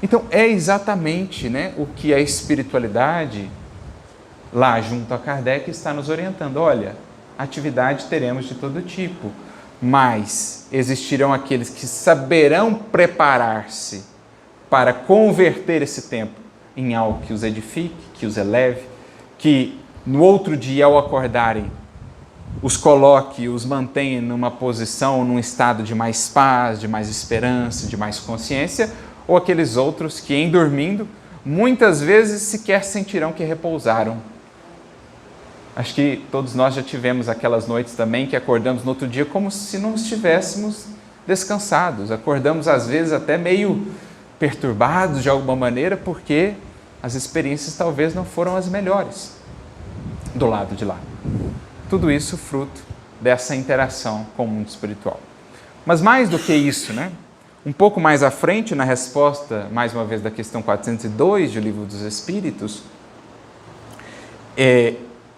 Então, é exatamente, né, o que a espiritualidade, lá junto a Kardec, está nos orientando. Olha, atividade teremos de todo tipo, mas existirão aqueles que saberão preparar-se para converter esse tempo em algo que os edifique, que os eleve, que no outro dia, ao acordarem, os coloque, os mantenha numa posição, num estado de mais paz, de mais esperança, de mais consciência, ou aqueles outros que, em dormindo, muitas vezes sequer sentirão que repousaram. Acho que todos nós já tivemos aquelas noites também que acordamos no outro dia como se não estivéssemos descansados. Acordamos, às vezes, até meio perturbados de alguma maneira, porque as experiências talvez não foram as melhores do lado de lá. Tudo isso fruto dessa interação com o mundo espiritual. Mas mais do que isso, né? Um pouco mais à frente, na resposta, mais uma vez, da questão 402 do Livro dos Espíritos,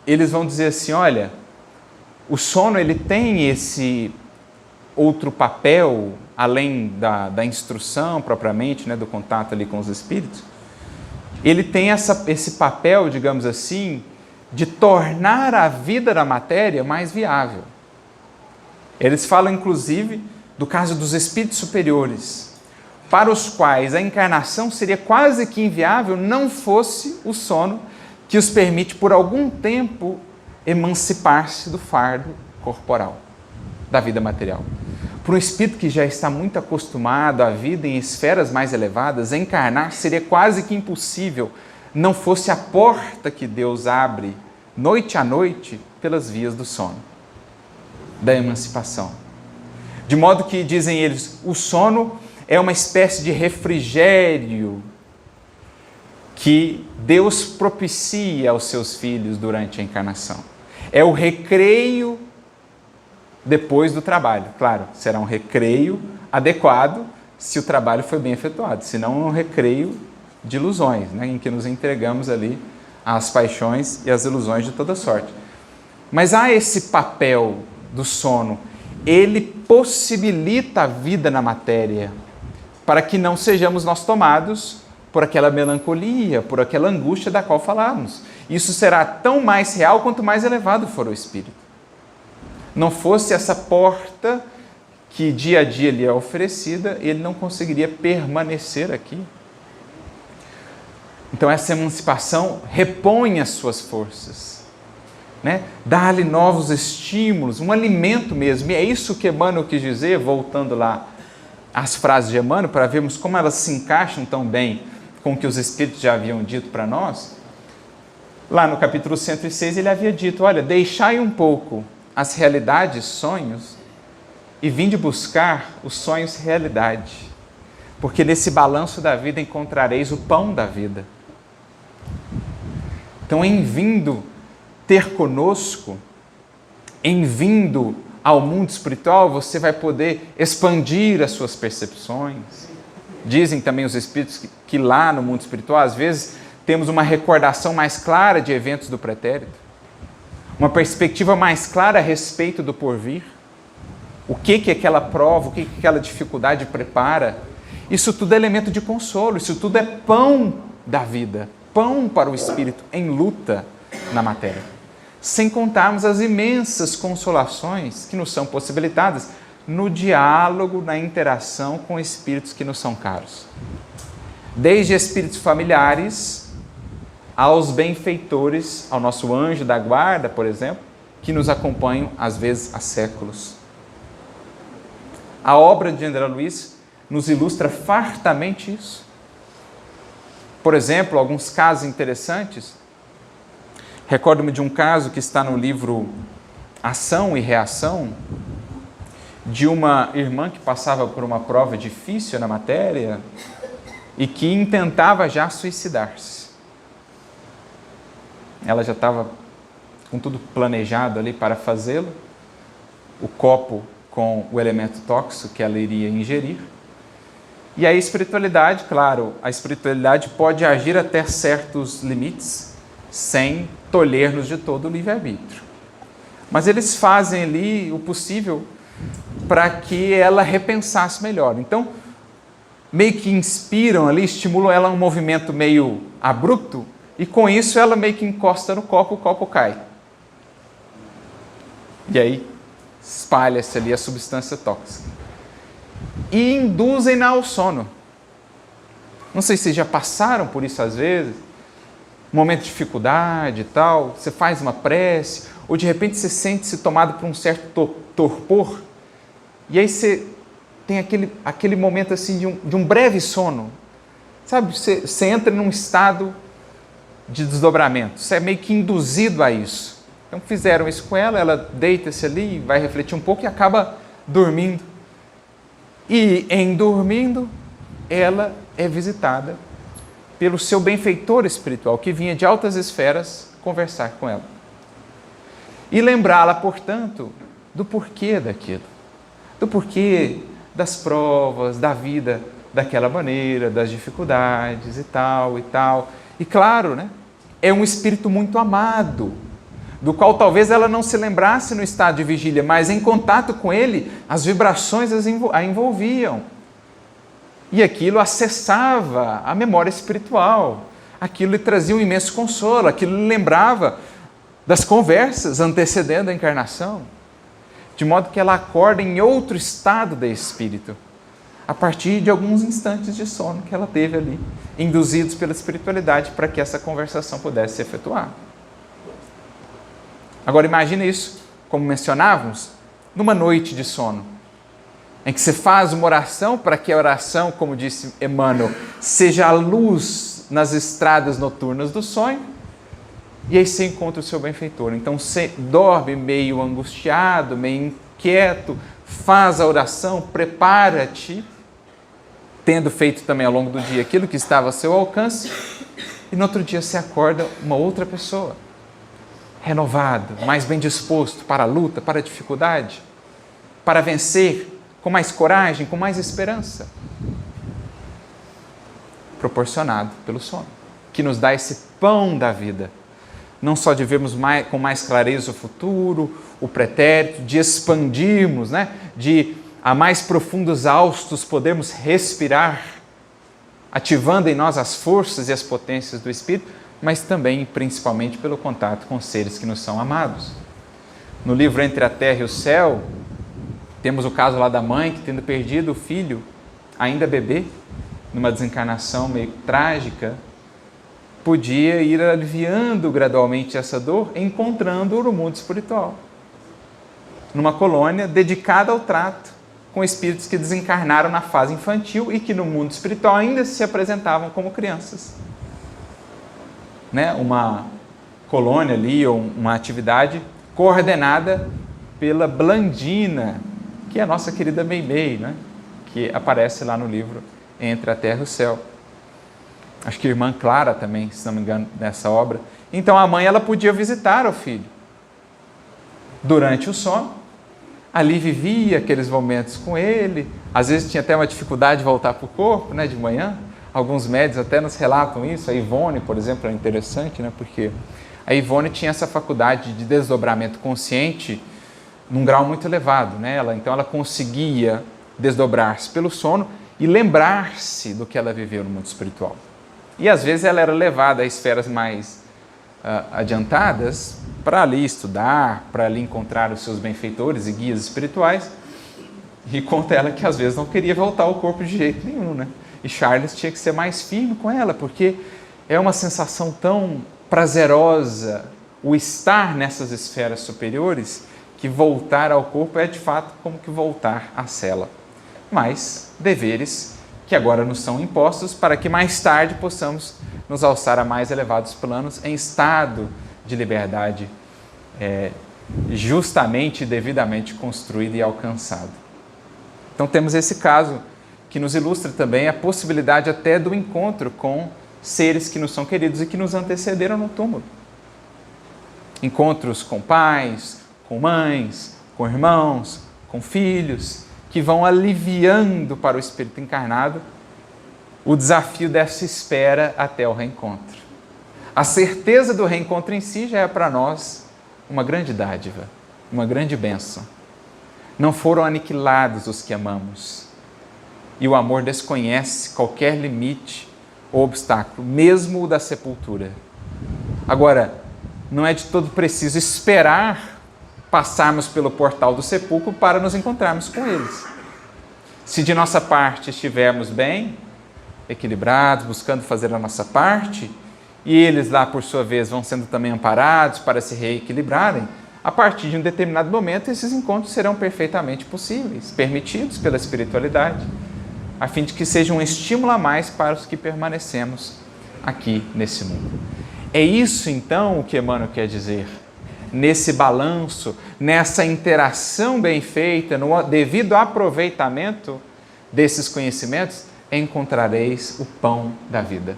eles vão dizer assim, olha, o sono ele tem esse outro papel, além da instrução propriamente, né, do contato ali com os espíritos, ele tem esse papel, digamos assim, de tornar a vida da matéria mais viável. Eles falam, inclusive, do caso dos espíritos superiores, para os quais a encarnação seria quase que inviável, não fosse o sono que os permite, por algum tempo, emancipar-se do fardo corporal, da vida material. Para um espírito que já está muito acostumado à vida em esferas mais elevadas, encarnar seria quase que impossível, não fosse a porta que Deus abre, noite a noite, pelas vias do sono, da emancipação. De modo que, dizem eles, o sono é uma espécie de refrigério que Deus propicia aos seus filhos durante a encarnação. É o recreio depois do trabalho. Claro, será um recreio adequado se o trabalho foi bem efetuado, senão um recreio de ilusões, né, em que nos entregamos ali às paixões e às ilusões de toda sorte. Mas há esse papel do sono, ele possibilita a vida na matéria, para que não sejamos nós tomados por aquela melancolia, por aquela angústia da qual falamos. Isso será tão mais real quanto mais elevado for o espírito. Não fosse essa porta que dia a dia lhe é oferecida, ele não conseguiria permanecer aqui. Então essa emancipação repõe as suas forças, né? Dá-lhe novos estímulos, um alimento mesmo. E é isso que Emmanuel quis dizer, voltando lá às frases de Emmanuel, para vermos como elas se encaixam tão bem com o que os Espíritos já haviam dito para nós. Lá no capítulo 106 ele havia dito, olha, deixai um pouco as realidades sonhos e vinde buscar os sonhos realidade, porque nesse balanço da vida encontrareis o pão da vida. Então, em vindo ter conosco, em vindo ao mundo espiritual, você vai poder expandir as suas percepções. Dizem também os espíritos que lá no mundo espiritual, às vezes, temos uma recordação mais clara de eventos do pretérito, uma perspectiva mais clara a respeito do porvir, o que aquela prova, o que aquela dificuldade prepara. Isso tudo é elemento de consolo, isso tudo é pão da vida, pão para o espírito em luta na matéria. Sem contarmos as imensas consolações que nos são possibilitadas no diálogo, na interação com espíritos que nos são caros. Desde espíritos familiares aos benfeitores, ao nosso anjo da guarda, por exemplo, que nos acompanham às vezes há séculos. A obra de André Luiz nos ilustra fartamente isso. Por exemplo, alguns casos interessantes. Recordo-me de um caso que está no livro Ação e Reação, de uma irmã que passava por uma prova difícil na matéria e que intentava já suicidar-se. Ela já estava com tudo planejado ali para fazê-lo, o copo com o elemento tóxico que ela iria ingerir. E a espiritualidade, claro, a espiritualidade pode agir até certos limites, sem tolher-nos de todo o livre-arbítrio. Mas eles fazem ali o possível para que ela repensasse melhor. Então, meio que inspiram ali, estimulam ela a um movimento meio abrupto, e com isso ela meio que encosta no copo, o copo cai. E aí espalha-se ali a substância tóxica. E induzem-na ao sono. Não sei se vocês já passaram por isso às vezes, momento de dificuldade e tal, você faz uma prece, ou de repente você sente-se tomado por um certo torpor, e aí você tem aquele momento assim de um breve sono, sabe? Você entra num estado de desdobramento, você é meio que induzido a isso. Então fizeram isso com ela, ela deita-se ali, vai refletir um pouco e acaba dormindo. E em dormindo, ela é visitada pelo seu benfeitor espiritual, que vinha de altas esferas conversar com ela. E lembrá-la, portanto, do porquê daquilo, do porquê das provas, da vida daquela maneira, das dificuldades e tal e tal. E claro, né, é um espírito muito amado, do qual talvez ela não se lembrasse no estado de vigília, mas em contato com ele, as vibrações a envolviam. E aquilo acessava a memória espiritual, aquilo lhe trazia um imenso consolo, aquilo lhe lembrava das conversas antecedendo a encarnação, de modo que ela acorda em outro estado de espírito, a partir de alguns instantes de sono que ela teve ali, induzidos pela espiritualidade para que essa conversação pudesse se efetuar. Agora imagine isso, como mencionávamos, numa noite de sono, em que você faz uma oração para que a oração, como disse Emmanuel, seja a luz nas estradas noturnas do sonho, e aí você encontra o seu benfeitor. Então você dorme meio angustiado, meio inquieto, faz a oração, prepara-te, tendo feito também ao longo do dia aquilo que estava ao seu alcance, e no outro dia você acorda uma outra pessoa, renovado, mais bem disposto para a luta, para a dificuldade, para vencer, com mais coragem, com mais esperança, proporcionado pelo sono, que nos dá esse pão da vida, não só de vermos com mais clareza o futuro, o pretérito, de expandirmos, né? De a mais profundos haustos podermos respirar, ativando em nós as forças e as potências do Espírito, mas também e principalmente pelo contato com seres que nos são amados. No livro Entre a Terra e o Céu, temos o caso lá da mãe que, tendo perdido o filho, ainda bebê, numa desencarnação meio trágica, podia ir aliviando gradualmente essa dor, encontrando-o no mundo espiritual, numa colônia dedicada ao trato com espíritos que desencarnaram na fase infantil e que no mundo espiritual ainda se apresentavam como crianças. Né? Uma colônia ali, ou uma atividade coordenada pela Blandina, que é a nossa querida Meimei, né? Que aparece lá no livro Entre a Terra e o Céu. Acho que a irmã Clara também, se não me engano, nessa obra. Então a mãe ela podia visitar o filho durante o sono, ali vivia aqueles momentos com ele, às vezes tinha até uma dificuldade de voltar para o corpo, né, de manhã. Alguns médios até nos relatam isso. A Ivone, por exemplo, é interessante, né, porque a Ivone tinha essa faculdade de desdobramento consciente num grau muito elevado, né? Então ela conseguia desdobrar-se pelo sono e lembrar-se do que ela viveu no mundo espiritual. E às vezes ela era levada a esferas mais adiantadas para ali estudar, para ali encontrar os seus benfeitores e guias espirituais, e conta ela que às vezes não queria voltar ao corpo de jeito nenhum, né? E Charles tinha que ser mais firme com ela, porque é uma sensação tão prazerosa o estar nessas esferas superiores, que voltar ao corpo é de fato como que voltar à cela. Mas deveres que agora nos são impostos para que mais tarde possamos nos alçar a mais elevados planos em estado de liberdade justamente e devidamente construído e alcançado. Então temos esse caso que nos ilustra também a possibilidade até do encontro com seres que nos são queridos e que nos antecederam no túmulo. Encontros com pais, com mães, com irmãos, com filhos, que vão aliviando para o espírito encarnado o desafio dessa espera até o reencontro. A certeza do reencontro em si já é para nós uma grande dádiva, uma grande bênção. Não foram aniquilados os que amamos. E o amor desconhece qualquer limite ou obstáculo, mesmo o da sepultura. Agora, não é de todo preciso esperar passarmos pelo portal do sepulcro para nos encontrarmos com eles. Se de nossa parte estivermos bem, equilibrados, buscando fazer a nossa parte, e eles lá, por sua vez, vão sendo também amparados para se reequilibrarem, a partir de um determinado momento, esses encontros serão perfeitamente possíveis, permitidos pela espiritualidade, a fim de que seja um estímulo a mais para os que permanecemos aqui nesse mundo. É isso, então, o que Emmanuel quer dizer. Nesse balanço, nessa interação bem feita, no devido aproveitamento desses conhecimentos, encontrareis o pão da vida.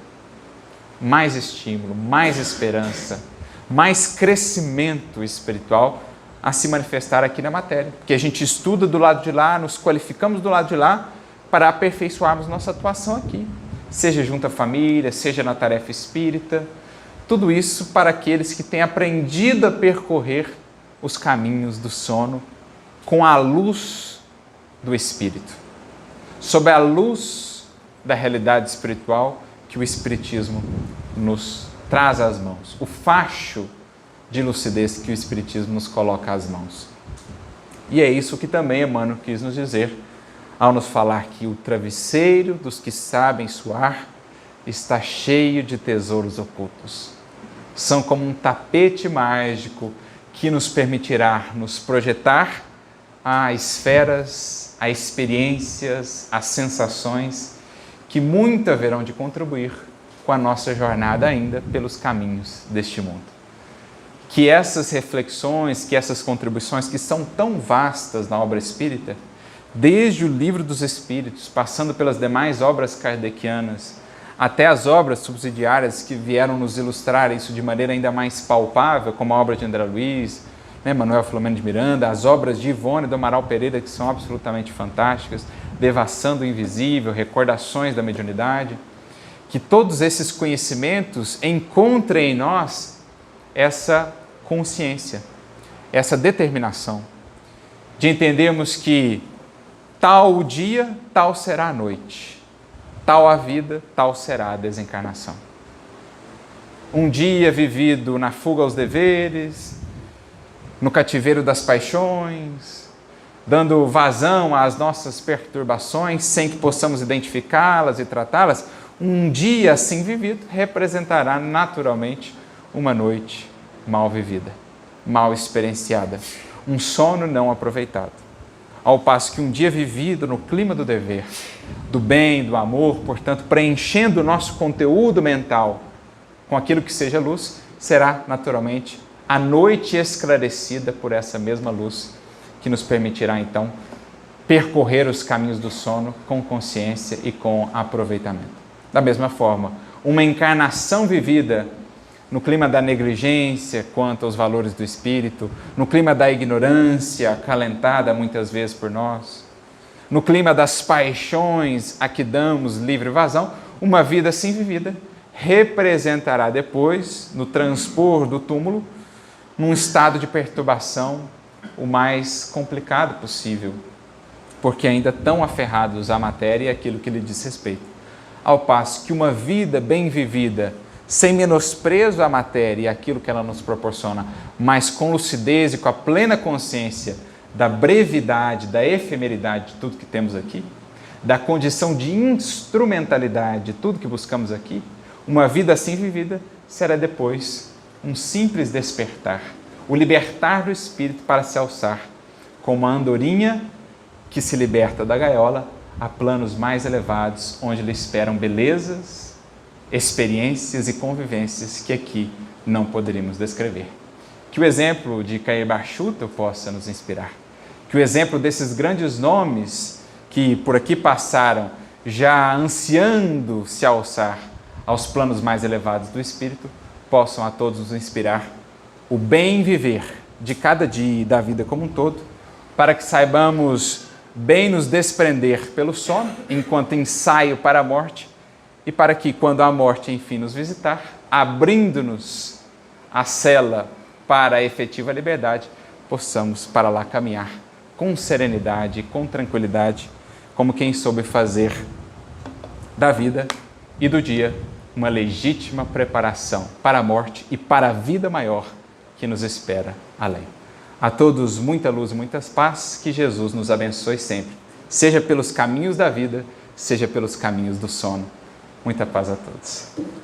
Mais estímulo, mais esperança, mais crescimento espiritual a se manifestar aqui na matéria. Porque a gente estuda do lado de lá, nos qualificamos do lado de lá para aperfeiçoarmos nossa atuação aqui. Seja junto à família, seja na tarefa espírita. Tudo isso para aqueles que têm aprendido a percorrer os caminhos do sono com a luz do Espírito. Sob a luz da realidade espiritual que o Espiritismo nos traz às mãos. O facho de lucidez que o Espiritismo nos coloca às mãos. E é isso que também Emmanuel quis nos dizer ao nos falar que o travesseiro dos que sabem suar está cheio de tesouros ocultos. São como um tapete mágico que nos permitirá nos projetar a esferas, a experiências, as sensações que muito haverão de contribuir com a nossa jornada ainda pelos caminhos deste mundo. Que essas reflexões, que essas contribuições que são tão vastas na obra espírita, desde o Livro dos Espíritos, passando pelas demais obras kardecianas, até as obras subsidiárias que vieram nos ilustrar isso de maneira ainda mais palpável, como a obra de André Luiz, Manuel Filomeno de Miranda, as obras de Ivone do Amaral Pereira, que são absolutamente fantásticas, Devassando o Invisível, Recordações da Mediunidade, que todos esses conhecimentos encontrem em nós essa consciência, essa determinação de entendermos que tal o dia, tal será a noite. Tal a vida, tal será a desencarnação. Um dia vivido na fuga aos deveres, no cativeiro das paixões, dando vazão às nossas perturbações, sem que possamos identificá-las e tratá-las, um dia assim vivido representará naturalmente uma noite mal vivida, mal experienciada, um sono não aproveitado. Ao passo que um dia vivido no clima do dever, do bem, do amor, portanto, preenchendo o nosso conteúdo mental com aquilo que seja luz, será naturalmente a noite esclarecida por essa mesma luz, que nos permitirá então percorrer os caminhos do sono com consciência e com aproveitamento. Da mesma forma, uma encarnação vivida no clima da negligência quanto aos valores do espírito, no clima da ignorância acalentada muitas vezes por nós, no clima das paixões a que damos livre vazão, uma vida assim vivida representará depois, no transpor do túmulo, num estado de perturbação o mais complicado possível, porque ainda tão aferrados à matéria e àquilo que lhe diz respeito. Ao passo que uma vida bem vivida, sem menosprezo à matéria e àquilo que ela nos proporciona, mas com lucidez e com a plena consciência da brevidade, da efemeridade de tudo que temos aqui, da condição de instrumentalidade de tudo que buscamos aqui, uma vida assim vivida será depois um simples despertar, o libertar do espírito para se alçar, como a andorinha que se liberta da gaiola a planos mais elevados, onde lhe esperam belezas, experiências e convivências que aqui não poderíamos descrever. Que o exemplo de Cair Bachuta possa nos inspirar. Que o exemplo desses grandes nomes que por aqui passaram, já ansiando se alçar aos planos mais elevados do espírito, possam a todos nos inspirar o bem viver de cada dia e da vida como um todo, para que saibamos bem nos desprender pelo sono, enquanto ensaio para a morte, e para que, quando a morte enfim nos visitar, abrindo-nos a cela para a efetiva liberdade, possamos para lá caminhar com serenidade, com tranquilidade, como quem soube fazer da vida e do dia uma legítima preparação para a morte e para a vida maior que nos espera além. A todos muita luz e muitas paz, que Jesus nos abençoe sempre, seja pelos caminhos da vida, seja pelos caminhos do sono. Muita paz a todos.